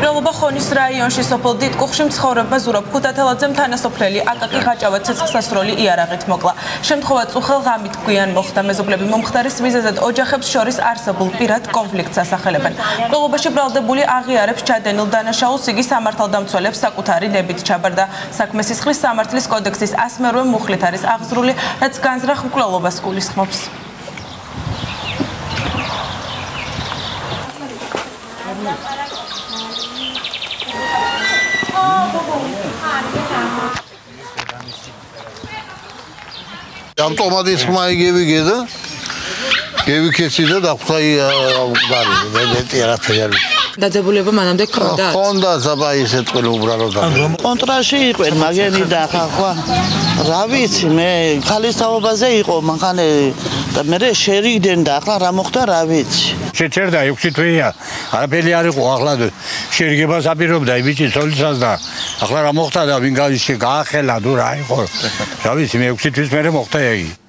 მკვლელობა ხონის რაიონში სოფელ დიდკუხში მცხოვრებმა ზურაბ ქუთათელაძემ თანასოფლელი აკაკი ღაჭავა ცეცხლსასროლი იარაღით მოკლა. შემთხვევა წუხელ ღამით გვიან მოხდა. მეზობლები მომხდარის მიზეზად ოჯახებს შორის არსებულ პირად კონფლიქტს ასახელებენ. მკვლელობაში ბრალდებული აღიარებს ჩადენილ დანაშაულს იგი სამართალდამცველებს საკუთარი ნებით ჩაბარდა. საქმე სისხლის სამართლის კოდექსის 108 მუხლით არის აღზრული, რაც განზრახ მკვლელობას გულისხმობს. ავტომატის მაიგები გედა გევიქეცი და დახვთაი მეტი არაფერი არის. დაძაბულება მანამდე ქონდა? ქონდა ზაბა ისეთ ყველა უბრალოდ. კონტრაში იყვენ მაგენი და ხახვა. რა ვიცი, მე ხალის თაობაზე იყო მანქანე და მე შერიგდნენ და ახლა რა მოხდა რა ვიცი. შეჩერდა 6 თვეა. არაფერი არ იყო ახლა შერიგებას აპირობდა ბიჭი ცოლისას და ახლა რა მოხდა და ვინ გაახელა თუ რა იყო. რა ვიცი, მე 6 თვის მერე მოხდა იგი.